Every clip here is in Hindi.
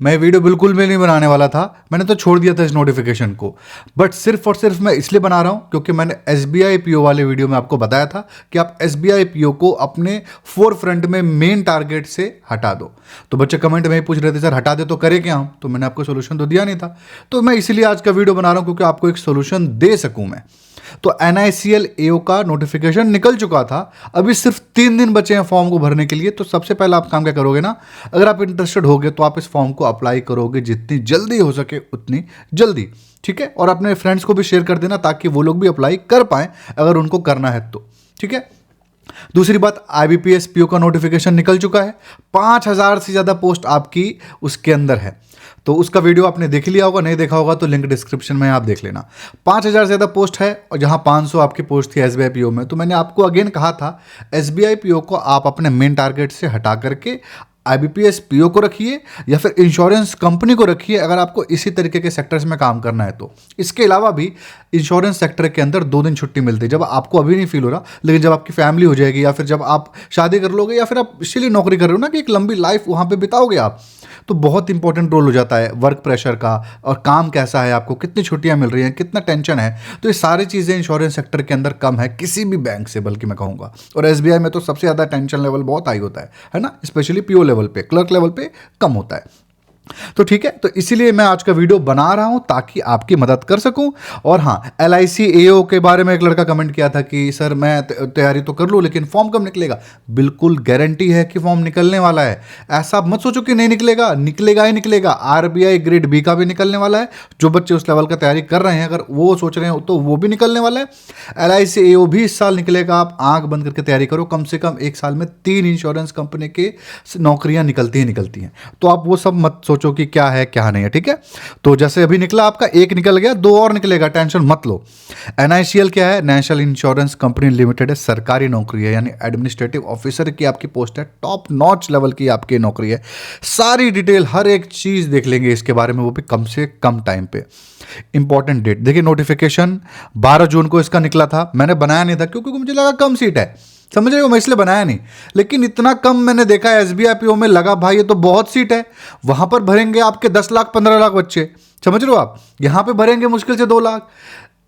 मैं वीडियो बिल्कुल भी नहीं बनाने वाला था, मैंने तो छोड़ दिया था इस नोटिफिकेशन को। बट सिर्फ और सिर्फ मैं इसलिए बना रहा हूँ क्योंकि मैंने SBI PO वाले वीडियो में आपको बताया था कि आप SBI PO को अपने फोर फ्रंट में मेन टारगेट से हटा दो। तो बच्चे कमेंट में ही पूछ रहे थे सर हटा दे तो करे क्या हम, तो मैंने आपको सोल्यूशन तो दिया नहीं था। तो मैं इसीलिए आज का वीडियो बना रहा हूँ क्योंकि आपको एक सोल्यूशन दे सकूँ मैं। तो NICL AO का नोटिफिकेशन निकल चुका था, अभी सिर्फ 3 दिन बचे हैं फॉर्म को भरने के लिए। तो सबसे पहला आप काम क्या करोगे ना, अगर आप इंटरेस्टेड होगे तो आप इस फॉर्म को अप्लाई करोगे जितनी जल्दी हो सके उतनी जल्दी, ठीक है। और अपने फ्रेंड्स को भी शेयर कर देना ताकि वो लोग भी अप्लाई कर पाएं अगर उनको करना है तो, ठीक है। दूसरी बात, IBPS PO का नोटिफिकेशन निकल चुका है, 5000 से ज़्यादा पोस्ट आपकी उसके अंदर है। तो उसका वीडियो आपने देख लिया होगा, नहीं देखा होगा तो लिंक डिस्क्रिप्शन में आप देख लेना। 5000 से ज़्यादा पोस्ट है और जहां 500 आपकी पोस्ट थी SBI PO में। तो मैंने आपको अगेन कहा था SBI PO को आप अपने मेन टारगेट से हटा करके IBPS PO को रखिए या फिर इंश्योरेंस कंपनी को रखिए अगर आपको इसी तरीके के सेक्टर्स में काम करना है तो। इसके अलावा भी इंश्योरेंस सेक्टर के अंदर 2 दिन छुट्टी मिलती है, जब आपको अभी नहीं फील हो रहा, लेकिन जब आपकी फैमिली हो जाएगी या फिर जब आप शादी कर लोगे या फिर आप इसीलिए नौकरी कर रहे हो ना कि एक लंबी लाइफ वहाँ पे बिताओगे आप, तो बहुत इंपॉर्टेंट रोल हो जाता है वर्क प्रेशर का और काम कैसा है, आपको कितनी छुट्टियां मिल रही हैं, कितना टेंशन है। तो ये सारी चीज़ें इंश्योरेंस सेक्टर के अंदर कम है किसी भी बैंक से, बल्कि मैं कहूँगा। और SBI में तो सबसे ज़्यादा टेंशन लेवल बहुत हाई होता है ना, स्पेशली PO लेवल पे, क्लर्क लेवल पे कम होता है। तो ठीक है, तो इसीलिए मैं आज का वीडियो बना रहा हूं ताकि आपकी मदद कर सकूं। और हाँ, LIC AO के बारे में एक लड़का कमेंट किया था कि सर मैं तैयारी तो कर लूं लेकिन फॉर्म कब निकलेगा। बिल्कुल गारंटी है कि फॉर्म निकलने वाला है, ऐसा मत सोचो कि नहीं निकलेगा, निकलेगा ही निकलेगा। RBI ग्रेड B का भी निकलने वाला है, जो बच्चे उस लेवल का तैयारी कर रहे हैं अगर वो सोच रहे हैं तो वो भी निकलने वाला है। LIC AO भी इस साल निकलेगा, आप आंख बंद करके तैयारी करो। कम से कम एक साल में 3 इंश्योरेंस कंपनी की नौकरियां निकलती हैं। तो आप वो सब मत सोचो कि क्या है क्या नहीं है, ठीक है। तो जैसे अभी निकला आपका, एक निकल गया, 2 और निकलेगा, टेंशन मत लो। NICL क्या है, नेशनल इंश्योरेंस कंपनी लिमिटेड है, सरकारी नौकरी है, यानी एडमिनिस्ट्रेटिव ऑफिसर की आपकी पोस्ट है, टॉप नॉच लेवल की आपकी नौकरी है। सारी डिटेल हर एक चीज देख लेंगे इसके बारे में, वो भी कम से कम टाइम पे। इंपॉर्टेंट डेट देखिए, नोटिफिकेशन 12 जून को इसका निकला था। मैंने बनाया नहीं था क्योंकि मुझे लगा कम सीट है, समझ रहे हो, मैं इसलिए बनाया नहीं। लेकिन इतना कम मैंने देखा है SBI PO में, लगा भाई ये तो बहुत सीट है। वहां पर भरेंगे आपके 10 लाख 15 लाख बच्चे, समझ रहे हो आप, यहां पे भरेंगे मुश्किल से 2 लाख।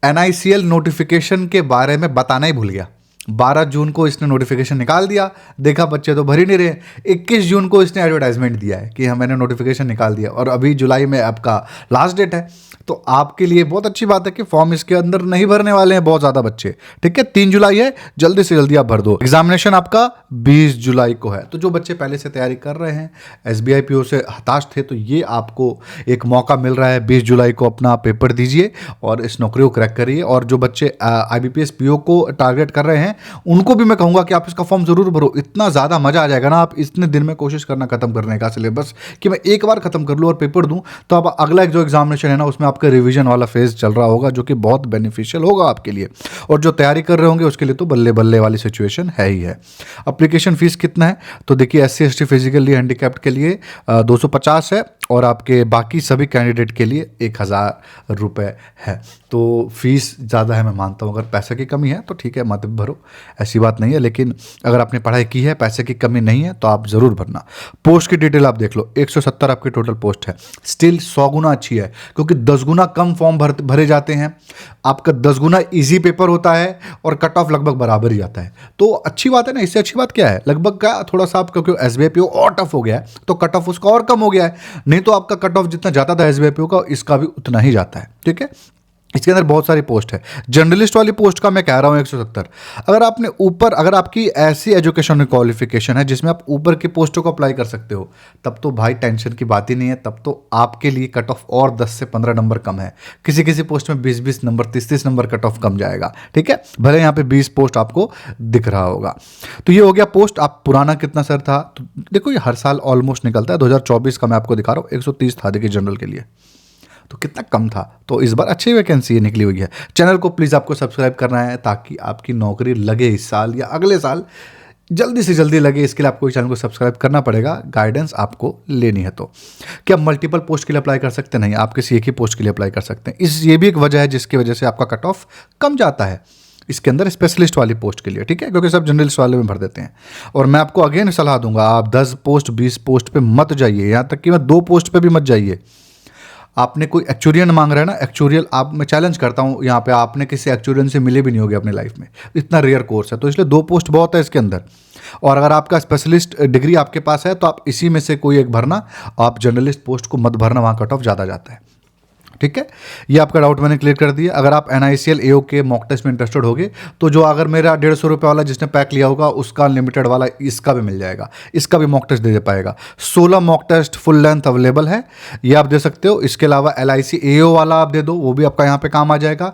NICL नोटिफिकेशन के बारे में बताना ही भूल गया। 12 जून को इसने नोटिफिकेशन निकाल दिया, देखा बच्चे तो भर ही नहीं रहे। 21 जून को इसने एडवर्टाइजमेंट दिया है कि हाँ मैंने नोटिफिकेशन निकाल दिया, और अभी जुलाई में आपका लास्ट डेट है। तो आपके लिए बहुत अच्छी बात है कि फॉर्म इसके अंदर नहीं भरने वाले हैं बहुत ज़्यादा बच्चे, ठीक है। 3 जुलाई है, जल्दी से जल्दी आप भर दो। एग्जामिनेशन आपका 20 जुलाई को है। तो जो बच्चे पहले से तैयारी कर रहे हैं, SBI PO से हताश थे, तो ये आपको एक मौका मिल रहा है। 20 जुलाई को अपना पेपर दीजिए और इस नौकरी को क्रैक करिए। और जो बच्चे IBPS PO को टारगेट कर रहे हैं उनको भी मैं कहूँगा कि आप इसका फॉर्म जरूर भरो। इतना ज़्यादा मजा आ जाएगा ना, आप इतने दिन में कोशिश करना खत्म करने का सिलेबस कि मैं एक बार खत्म कर लूँ और पेपर दूँ, तो अब अगला जो एग्जामिनेशन है ना उसमें आपका रिवीजन वाला फेज चल रहा होगा, जो कि बहुत बेनिफिशियल होगा आपके लिए। और जो तैयारी कर रहे होंगे उसके लिए तो बल्ले बल्ले वाली सिचुएशन है ही है। एप्लीकेशन फीस कितना है, तो देखिए SC ST फिजिकली हैंडीकैप्ड के लिए 250 है, और आपके बाकी सभी कैंडिडेट के लिए 1000 रुपये है। तो फीस ज़्यादा है मैं मानता हूँ, अगर पैसे की कमी है तो ठीक है मत भरो, ऐसी बात नहीं है। लेकिन अगर आपने पढ़ाई की है, पैसे की कमी नहीं है, तो आप ज़रूर भरना। पोस्ट की डिटेल आप देख लो, 170 आपकी टोटल पोस्ट है। स्टिल 100 गुना अच्छी है क्योंकि 10 गुना कम फॉर्म भरे जाते हैं, आपका 10 गुना ईजी पेपर होता है और कट ऑफ लगभग बराबर ही आता है। तो अच्छी बात है ना, इससे अच्छी बात क्या है, लगभग का थोड़ा सा आप, क्योंकि SBI PO और टफ हो गया है तो कट ऑफ उसका और कम हो गया है। नहीं तो आपका कट ऑफ जितना जाता था SBI PO का, इसका भी उतना ही जाता है, ठीक है। इसके अंदर बहुत सारी पोस्ट है। जर्नलिस्ट वाली पोस्ट का मैं कह रहा हूँ 170। अगर आपने ऊपर, अगर आपकी ऐसी एजुकेशन क्वालिफिकेशन है जिसमें आप ऊपर की पोस्टों को अप्लाई कर सकते हो, तब तो भाई टेंशन की बात ही नहीं है। तब तो आपके लिए कट ऑफ और 10 से 15 नंबर कम है। किसी किसी पोस्ट में 20-20 नंबर, 30-30 नंबर कट ऑफ कम जाएगा, ठीक है। भले यहाँ पे 20 पोस्ट आपको दिख रहा होगा। तो ये हो गया पोस्ट। आप पुराना कितना सर था, तो देखो ये हर साल ऑलमोस्ट निकलता है। 2024 का मैं आपको दिखा रहा हूँ, 130 था देखिए जनरल के लिए, तो कितना कम था। तो इस बार अच्छी वैकेंसी निकली हुई है। चैनल को प्लीज़ आपको सब्सक्राइब करना है ताकि आपकी नौकरी लगे इस साल या अगले साल, जल्दी से जल्दी लगे। इसके लिए आपको इस चैनल को सब्सक्राइब करना पड़ेगा, गाइडेंस आपको लेनी है। तो क्या मल्टीपल पोस्ट के लिए अप्लाई कर सकते नहीं, आप किसी एक ही पोस्ट के लिए अप्लाई कर सकते हैं। ये भी एक वजह है जिसकी वजह से आपका कट ऑफ कम जाता है। इसके अंदर स्पेशलिस्ट वाली पोस्ट के लिए, ठीक है, क्योंकि सब जनरलिस्ट वाले में भर देते हैं। और मैं आपको अगेन सलाह दूंगा, आप 10 पोस्ट 20 पोस्ट पे मत जाइए, यहाँ तक कि मैं 2 पोस्ट पे भी मत जाइए। आपने कोई एक्चुरियन मांग रहा है ना, एक्चुरियल, आप मैं चैलेंज करता हूँ यहाँ पे, आपने किसी एक्चुरियन से मिले भी नहीं होगे अपनी लाइफ में, इतना रेयर कोर्स है, तो इसलिए 2 पोस्ट बहुत है इसके अंदर। और अगर आपका स्पेशलिस्ट डिग्री आपके पास है तो आप इसी में से कोई एक भरना, आप जर्नलिस्ट पोस्ट को मत भरना, वहाँ कट ऑफ ज़्यादा जाता है, ठीक है। ये आपका डाउट मैंने क्लियर कर दिया। अगर आप NICL AO के मॉक टेस्ट में इंटरेस्टेड होगे तो जो अगर मेरा 150 रुपये वाला जिसने पैक लिया होगा उसका अनलिमिटेड वाला इसका भी मिल जाएगा, इसका भी मॉक टेस्ट दे पाएगा। 16 mock test full length available है, ये आप दे सकते हो। इसके अलावा LIC AO वाला आप दे दो, वो भी आपका यहाँ पे काम आ जाएगा।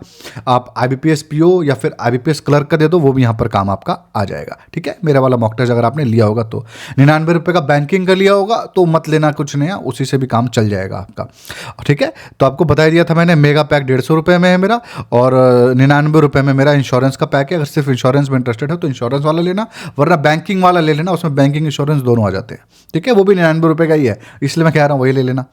आप IBPS PO या फिर IBPS क्लर्क का दे दो, वो भी यहाँ पर काम आपका आ जाएगा, ठीक है। मेरा वाला मॉक टेस्ट अगर आपने लिया होगा तो 99 रुपये का बैंकिंग का लिया होगा तो मत लेना, कुछ नहीं है, उसी से भी काम चल जाएगा आपका, ठीक है। तो आपको बता दिया था मैंने, मेगा पैक 150 रुपये में है मेरा, और 99 रुपये में मेरा इंश्योरेंस का पैक है। अगर सिर्फ इंश्योरेंस में इंटरेस्टेड है तो इंश्योरेंस वाला लेना, वरना बैंकिंग वाला ले लेना, उसमें बैंकिंग इंश्योरेंस दोनों आ जाते हैं, ठीक है। वो भी 99 रुपये का ही है, इसलिए मैं कह रहा हूँ वही ले लेना।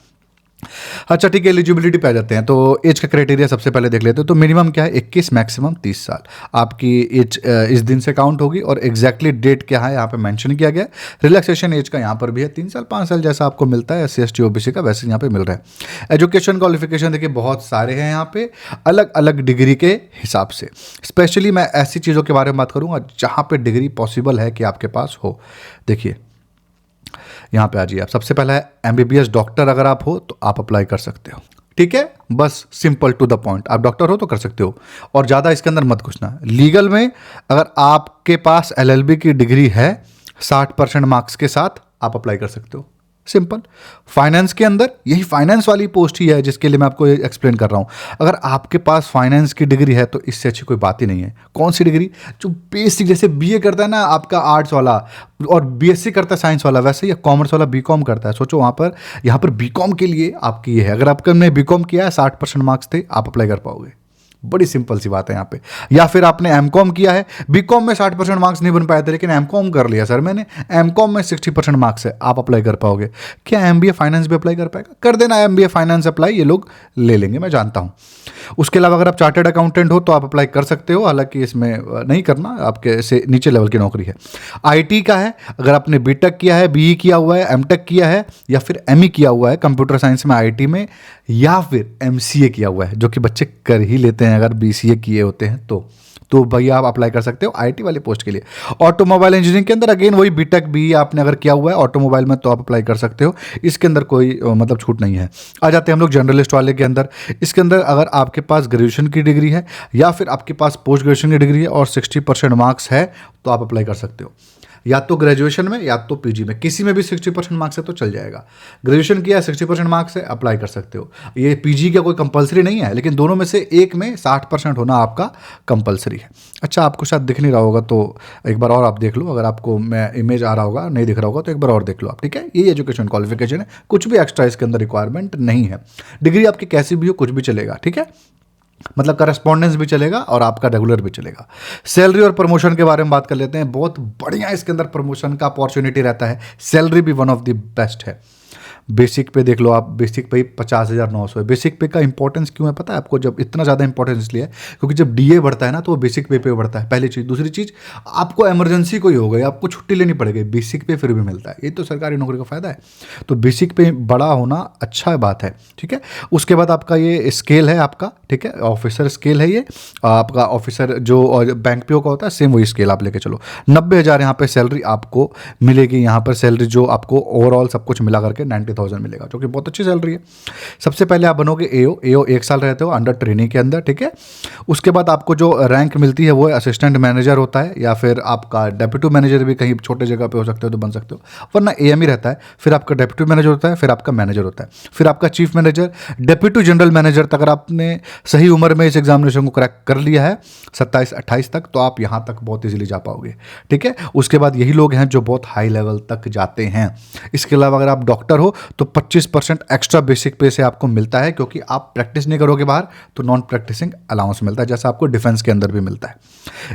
अच्छा ठीक है, एलिजिबिलिटी पे आ जाते हैं। तो एज का क्राइटेरिया सबसे पहले देख लेते हैं। तो मिनिमम क्या है, 21, मैक्सिमम 30 साल आपकी एज इस दिन से काउंट होगी। और एग्जैक्टली डेट क्या है यहाँ पे मेंशन किया गया है। रिलैक्सेशन एज का यहाँ पर भी है, 3 साल 5 साल जैसा आपको मिलता है SC ST OBC का, वैसे यहाँ पे मिल रहा है। एजुकेशन क्वालिफिकेशन देखिए बहुत सारे हैं यहाँ पे, अलग अलग डिग्री के हिसाब से। स्पेशली मैं ऐसी चीज़ों के बारे में बात करूँगा जहाँ पे डिग्री पॉसिबल है कि आपके पास हो। देखिए यहाँ पे आ जाइए आप, सबसे पहला है MBBS डॉक्टर अगर आप हो तो आप अप्लाई कर सकते हो, ठीक है। बस सिंपल टू द पॉइंट, आप डॉक्टर हो तो कर सकते हो, और ज़्यादा इसके अंदर मत घुसना। लीगल में अगर आपके पास LLB की डिग्री है 60% मार्क्स के साथ, आप अप्लाई कर सकते हो, सिंपल। फाइनेंस के अंदर यही फाइनेंस वाली पोस्ट ही है जिसके लिए मैं आपको एक्सप्लेन कर रहा हूँ। अगर आपके पास फाइनेंस की डिग्री है तो इससे अच्छी कोई बात ही नहीं है। कौन सी डिग्री, जो बेसिक, जैसे BA करता है ना आपका आर्ट्स वाला, और BSc करता है साइंस वाला, वैसे ही कॉमर्स वाला BCom करता है। सोचो वहाँ पर, यहाँ पर BCom के लिए आपकी ये है। अगर आपने BCom किया है, 60% मार्क्स थे, आप अप्लाई कर पाओगे। बड़ी सिंपल सी बात है यहाँ पे। या फिर आपने MCom किया है, BCom में 60% मार्क्स नहीं बन पाए थे लेकिन MCom कर लिया सर मैंने, MCom में 60% मार्क्स है, आप अप्लाई कर पाओगे। क्या MBA फाइनेंस भी अप्लाई कर पाएगा? कर देना MBA फाइनेंस अप्लाई, ये लोग ले लेंगे, मैं जानता हूँ। उसके अलावा अगर आप चार्टर्ड अकाउंटेंट हो तो आप अप्लाई कर सकते हो, हालांकि इसमें नहीं करना, आपके से नीचे लेवल की नौकरी है। IT का है, अगर आपने BTech किया है, BE किया हुआ है, MTech किया है, या फिर ME किया हुआ है कंप्यूटर साइंस में IT में, या फिर MCA किया हुआ है, जो कि बच्चे कर ही लेते हैं अगर BCA किए होते हैं तो भैया आप अप्लाई कर सकते हो IT वाले पोस्ट के लिए। ऑटोमोबाइल इंजीनियरिंग के अंदर अगेन वही BTech BE आपने अगर किया हुआ है ऑटोमोबाइल में तो आप अप्लाई कर सकते हो, इसके अंदर कोई मतलब छूट नहीं है। आ जाते हैं हम लोग जर्नलिस्ट वाले के अंदर। इसके अंदर अगर आपके पास ग्रेजुएशन की डिग्री है या फिर आपके पास पोस्ट ग्रेजुएशन की डिग्री है और 60% मार्क्स है तो आप अप्लाई कर सकते हो, या तो ग्रेजुएशन में या तो PG में, किसी में भी 60% मार्क्स है तो चल जाएगा। ग्रेजुएशन किया 60% मार्क्स है, अप्लाई कर सकते हो। ये PG का कोई कंपलसरी नहीं है, लेकिन दोनों में से एक में 60% होना आपका कंपलसरी है। अच्छा आपको शायद दिख नहीं रहा होगा तो एक बार और आप देख लो, अगर आपको मैं इमेज आ रहा होगा, नहीं दिख रहा होगा तो एक बार और देख लो आप, ठीक है। ये एजुकेशन क्वालिफिकेशन है, कुछ भी एक्स्ट्रा इसके अंदर रिक्वायरमेंट नहीं है। डिग्री आपकी कैसी भी हो, कुछ भी चलेगा, ठीक है, मतलब करस्पॉन्डेंस भी चलेगा और आपका रेगुलर भी चलेगा। सैलरी और प्रमोशन के बारे में बात कर लेते हैं। बहुत बढ़िया इसके अंदर प्रमोशन का अपॉर्चुनिटी रहता है, सैलरी भी वन ऑफ द बेस्ट है। बेसिक पे देख लो आप, बेसिक पे ही 50,900 है। बेसिक पे का इंपॉर्टेंस क्यों है पता है आपको? जब इतना ज़्यादा इंपॉर्टेंस इसलिए है क्योंकि जब DA बढ़ता है ना तो वो बेसिक पे बढ़ता है, पहली चीज़। दूसरी चीज़, आपको इमरजेंसी कोई हो गई, आपको छुट्टी लेनी पड़ेगी, बेसिक पे फिर भी मिलता है। ये तो सरकारी नौकरी का फ़ायदा है। तो बेसिक पे बड़ा होना अच्छा बात है, ठीक है। उसके बाद आपका ये स्केल है आपका, ठीक है, ऑफिसर स्केल है ये आपका। ऑफिसर जो बैंक PO का होता है सेम वही स्केल आप लेके चलो। 90,000 यहाँ पे सैलरी आपको मिलेगी। यहाँ पर सैलरी जो आपको ओवरऑल सब कुछ मिला करके 90,000 मिलेगा, जो कि बहुत अच्छी सैलरी है। सबसे पहले आप बनोगे AO 1 साल रहते हो अंडर ट्रेनिंग के अंदर, ठीक है। उसके बाद आपको जो रैंक मिलती है वो असिस्टेंट मैनेजर होता है, या फिर आपका डेप्यूटी मैनेजर भी कहीं छोटे जगह पे हो सकते हो तो बन सकते हो, वरना AM ही रहता है। फिर आपका डेप्यूटी मैनेजर होता है, फिर आपका मैनेजर होता है, फिर आपका chief manager, deputy general manager तक। अगर आपने सही उम्र में इस एग्जामिनेशन को क्रैक कर लिया है 27-28 तक, तो आप यहाँ तक बहुत ईजिली जा पाओगे, ठीक है। उसके बाद यही लोग हैं जो बहुत हाई लेवल तक जाते हैं। इसके अलावा अगर आप डॉक्टर हो तो 25% एक्स्ट्रा बेसिक पे से आपको मिलता है, क्योंकि आप प्रैक्टिस नहीं करोगे बाहर तो नॉन प्रैक्टिसिंग अलाउंस मिलता है, जैसा आपको डिफेंस के अंदर भी मिलता है।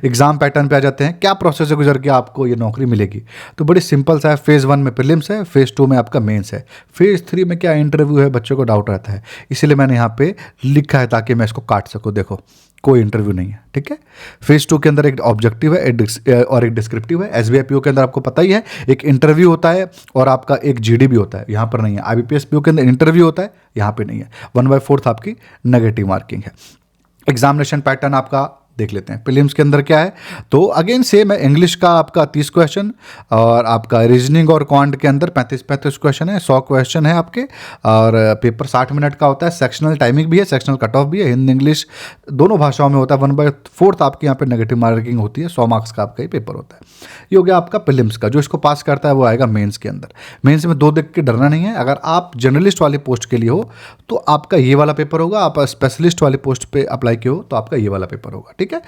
एग्जाम पैटर्न पे आ जाते हैं, क्या प्रोसेस से गुजर के आपको ये नौकरी मिलेगी? तो बड़ी सिंपल सा है। फेज़ 1 में प्रीलिम्स है, फेज़ 2 में आपका मेंस है, फेज़ 3 में क्या इंटरव्यू है, बच्चों को डाउट रहता है, इसीलिए मैंने यहाँ पे लिखा है ताकि मैं इसको काट सकूँ। देखो कोई इंटरव्यू नहीं है, ठीक है। फेज 2 के अंदर एक ऑब्जेक्टिव है और एक डिस्क्रिप्टिव है। एसबीआई पीओ के अंदर आपको पता ही है एक इंटरव्यू होता है और आपका एक जीडी भी होता है, यहाँ पर नहीं है। आईबीपीएस पीओ के अंदर इंटरव्यू होता है, यहाँ पे नहीं है। 1/4 आपकी नेगेटिव मार्किंग है। एग्जामिनेशन पैटर्न आपका देख लेते हैं। प्रीलिम्स के अंदर क्या है, तो अगेन सेम है। इंग्लिश का आपका 30 क्वेश्चन और आपका रीजनिंग और क्वांट के अंदर 35 क्वेश्चन है, 100 क्वेश्चन है आपके, और पेपर 60 मिनट का होता है। सेक्शनल टाइमिंग भी है, सेक्शनल कट ऑफ भी है, हिंदी इंग्लिश दोनों भाषाओं में होता है। 1/4 आपकी यहाँ पे नेगेटिव मार्किंग होती है, 100 मार्क्स का आपका ही पेपर होता है। ये हो गया आपका प्रीलिम्स का। जो इसको पास करता है वो आएगा मेंस के अंदर। मेंस में 2 देख के डरना नहीं है। अगर आप जर्नलिस्ट वाली पोस्ट के लिए हो तो आपका ये वाला पेपर होगा, आप स्पेशलिस्ट वाली पोस्ट पे अप्लाई किए हो तो आपका ये वाला पेपर होगा, ठीक है।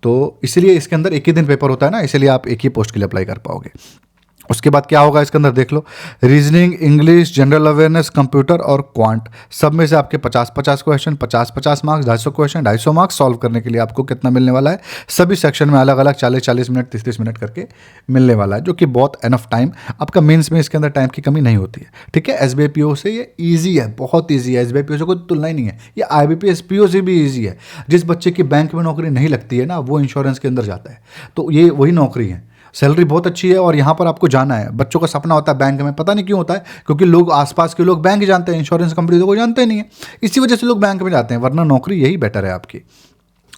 तो इसलिए इसके अंदर एक ही दिन पेपर होता है ना, इसलिए आप एक ही पोस्ट के लिए अप्लाई कर पाओगे। उसके बाद क्या होगा इसके अंदर देख लो, reasoning, English, general awareness, computer और क्वांट, सब में से आपके 50-50 question, 50-50 marks, 250 question, 250 marks solve करने के लिए आपको कितना मिलने वाला है, सभी सेक्शन में अलग अलग 40-40 मिनट, 30-30 मिनट करके मिलने वाला है, जो कि बहुत एनफ टाइम आपका मेंस में इसके अंदर टाइम की कमी नहीं होती है, ठीक है। एसबीआई पीओ से ये ईजी है, बहुत ईजी है। एसबीआई पीओ से कोई तुलना ही नहीं है। ये आईबीपीएस पीओ से भी ईजी है। जिस बच्चे की बैंक में नौकरी नहीं लगती है ना, वो इंश्योरेंस के अंदर जाता है, तो ये वही नौकरी है। सैलरी बहुत अच्छी है और यहाँ पर आपको जाना है। बच्चों का सपना होता है बैंक में, पता नहीं क्यों होता है, क्योंकि लोग आसपास के लोग बैंक जानते हैं, इंश्योरेंस कंपनी तो कोई जानते नहीं है, इसी वजह से लोग बैंक में जाते हैं, वरना नौकरी यही बेटर है आपकी,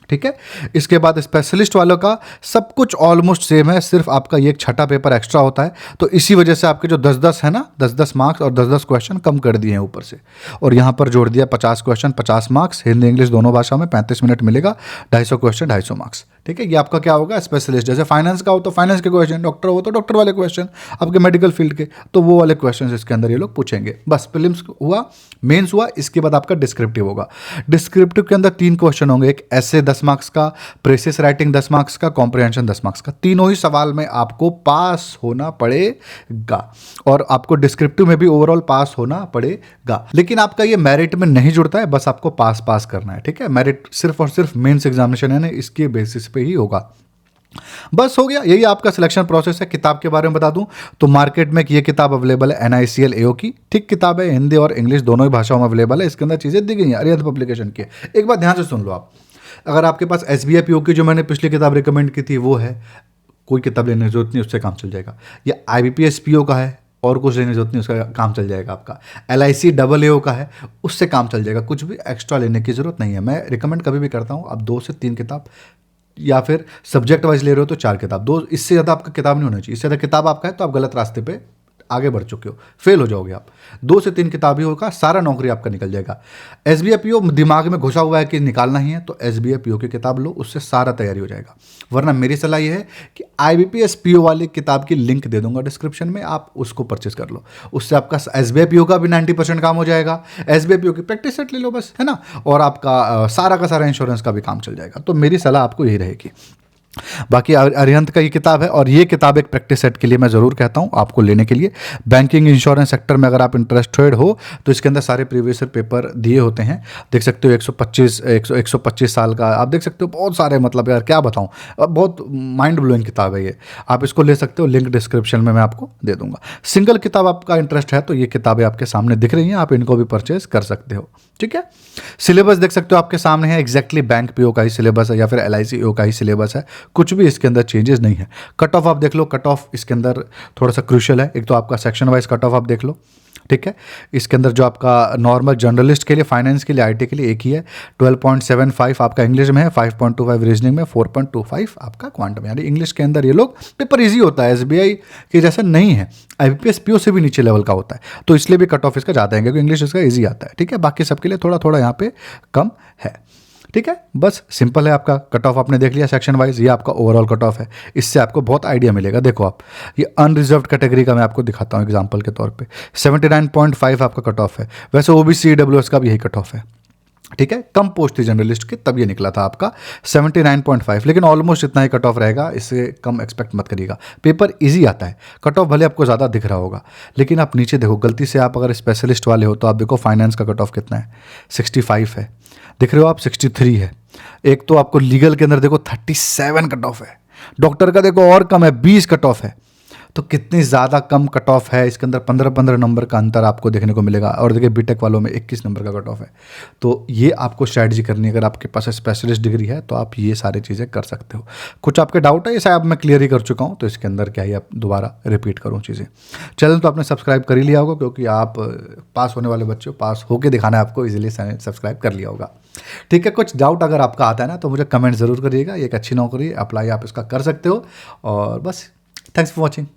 ठीक है। इसके बाद स्पेशलिस्ट वालों का सब कुछ ऑलमोस्ट सेम है, सिर्फ आपका ये एक छठा पेपर एक्स्ट्रा होता है, तो इसी वजह से आपके जो 10-10 है ना, 10-10 मार्क्स और 10-10 क्वेश्चन कम कर दिए हैं ऊपर से, और यहाँ पर जोड़ दिया 50 क्वेश्चन 50 मार्क्स, हिंदी इंग्लिश दोनों भाषा में 35 मिनट मिलेगा, 250 क्वेश्चन 250 मार्क्स, ठीक है। ये आपका क्या होगा, स्पेशलिस्ट। जैसे फाइनेंस का हो तो फाइनेंस के क्वेश्चन, डॉक्टर हो तो डॉक्टर वाले क्वेश्चन, आपके मेडिकल फील्ड के तो वो वाले क्वेश्चन इसके अंदर ये लोग पूछेंगे। बस प्रीलिम्स हुआ, मेंस हुआ, इसके बाद आपका डिस्क्रिप्टिव होगा। डिस्क्रिप्टिव के अंदर 3 क्वेश्चन होंगे, एक ऐसे 10 मार्क्स का, प्रेसिस राइटिंग 10 मार्क्स का, कॉम्प्रिहेंशन 10 मार्क्स का। तीनों ही सवाल में आपको पास होना पड़ेगा और आपको डिस्क्रिप्टिव में भी ओवरऑल पास होना पड़ेगा, लेकिन आपका ये मेरिट में नहीं जुड़ता है, बस आपको पास करना है, ठीक है। मेरिट सिर्फ और सिर्फ मेंस एग्जामिनेशन है ना, इसके बेसिस पे ही होगा। बस हो गया, यही आपका सिलेक्शन प्रोसेस है। किताब के बारे में बता दूं तो मार्केट में ये किताब अवेलेबल है, NICL AO की, ठीक किताब है, हिंदी और इंग्लिश दोनों ही भाषाओं में अवेलेबल है। इसके अंदर चीज़ें दी गई हैं अरिहंत पब्लिकेशन की। एक बात ध्यान से सुन लो आप, अगर आपके पास SBI PO की जो मैंने पिछली किताब रिकमेंड की थी वो है, कोई किताब लेने की जरूरत नहीं, उससे काम चल जाएगा। या IBPS PO का है और कुछ लेने की जरूरत नहीं, उसका काम चल जाएगा। आपका LIC AAO का है, उससे काम चल जाएगा, कुछ भी एक्स्ट्रा लेने की जरूरत नहीं है। मैं रिकमेंड कभी भी करता हूँ आप 2 से 3 किताब, या फिर सब्जेक्ट वाइज ले रहे हो तो 4 किताब, 2 इससे ज़्यादा आपका किताब नहीं होना चाहिए। इससे ज़्यादा किताब आपका है तो आप गलत रास्ते पे आगे बढ़ चुके हो, फेल हो जाओगे आप। 2 से 3 किताब ही होगा, सारा नौकरी आपका निकल जाएगा। SBI PO दिमाग में घुसा हुआ है कि निकालना ही है तो SBI PO की किताब लो, उससे सारा तैयारी हो जाएगा। वरना मेरी सलाह ये है कि IBPS PO वाली किताब की लिंक दे दूंगा डिस्क्रिप्शन में, आप उसको परचेस कर लो, उससे आपका SBI PO का भी 90% काम हो जाएगा। SBI PO की प्रैक्टिस सेट ले लो बस, है ना, और आपका सारा का सारा इंश्योरेंस का भी काम चल जाएगा। तो मेरी सलाह आपको यही रहेगी। बाकी अरिहंत का ये किताब है, और ये किताब एक प्रैक्टिस सेट के लिए मैं ज़रूर कहता हूँ आपको लेने के लिए। बैंकिंग इंश्योरेंस सेक्टर में अगर आप इंटरेस्टेड हो तो इसके अंदर सारे प्रीवियस पेपर दिए होते हैं, देख सकते हो। 125 साल का आप देख सकते हो, बहुत सारे, मतलब यार क्या बताऊँ, बहुत माइंड ब्लोइंग किताब है ये। आप इसको ले सकते हो, लिंक डिस्क्रिप्शन में मैं आपको दे दूंगा। सिंगल किताब आपका इंटरेस्ट है तो ये किताबें आपके सामने दिख रही हैं, आप इनको भी परचेज कर सकते हो, ठीक है। सिलेबस देख सकते हो आपके सामने है, एग्जैक्टली बैंक PO का ही सिलेबस है या फिर LIC AO का ही सिलेबस है, कुछ भी इसके अंदर चेंजेस नहीं है। कट ऑफ आप देख लो, कट ऑफ इसके अंदर थोड़ा सा क्रूशियल है। एक तो आपका सेक्शन वाइज कट ऑफ आप देख लो, ठीक है। इसके अंदर जो आपका नॉर्मल जर्नलिस्ट के लिए, फाइनेंस के लिए, IT के लिए एक ही है। 12.75 आपका इंग्लिश में है, 5.25 रीजनिंग में, 4.25 आपका क्वांटम, यानी इंग्लिश के अंदर ये लोग पेपर इजी होता है, SBI के जैसा नहीं है। IBPS PO से भी नीचे लेवल का होता है, तो इसलिए भी कट ऑफ इसका ज़्यादा है, क्योंकि इंग्लिश इसका ईजी आता है, ठीक है। बाकी सबके लिए थोड़ा थोड़ा यहाँ पे कम है, ठीक है। बस सिंपल है। आपका कट ऑफ आपने देख लिया सेक्शन वाइज, ये आपका ओवरऑल कट ऑफ है, इससे आपको बहुत आइडिया मिलेगा। देखो आप, ये अनरिजर्व्ड कैटेगरी का मैं आपको दिखाता हूँ एग्जांपल के तौर पे, 79.5 आपका कट ऑफ है। वैसे OBC EWS का भी यही कट ऑफ है, ठीक है। कम पोस्ट थी जर्नलिस्ट की, तब ये निकला था आपका 79.5, लेकिन ऑलमोस्ट इतना ही कट ऑफ रहेगा, इससे कम एक्सपेक्ट मत करिएगा। पेपर इजी आता है, कट ऑफ भले आपको ज़्यादा दिख रहा होगा, लेकिन आप नीचे देखो, गलती से आप अगर स्पेशलिस्ट वाले हो तो आप देखो फाइनेंस का कट ऑफ कितना है, 65 है, दिख रहे हो आप, 63 है। एक तो आपको लीगल के अंदर देखो 37 कट ऑफ है, डॉक्टर का देखो और कम है, 20 कट ऑफ है। तो कितनी ज़्यादा कम कट ऑफ है इसके अंदर, 15-15 नंबर का अंतर आपको देखने को मिलेगा। और देखिए बीटेक वालों में 21 नंबर का कट ऑफ है। तो ये आपको स्ट्रैटेजी करनी है। अगर आपके पास स्पेशलिस्ट डिग्री है तो आप ये सारी चीज़ें कर सकते हो। कुछ आपके डाउट है, ये शायद मैं क्लियर ही कर चुका हूँ, तो इसके अंदर क्या ही आप दोबारा रिपीट करूँ चीज़ें। चैनल तो आपने सब्सक्राइब कर ही लिया होगा, क्योंकि आप पास होने वाले बच्चे हो, पास होके दिखाना है आपको, इजीली चैनल सब्सक्राइब कर लिया होगा। ठीक है, कुछ डाउट अगर आपका आता है ना तो मुझे कमेंट ज़रूर करिएगा। ये एक अच्छी नौकरी है, अप्लाई आप इसका कर सकते हो। और बस, थैंक्स फॉर वॉचिंग।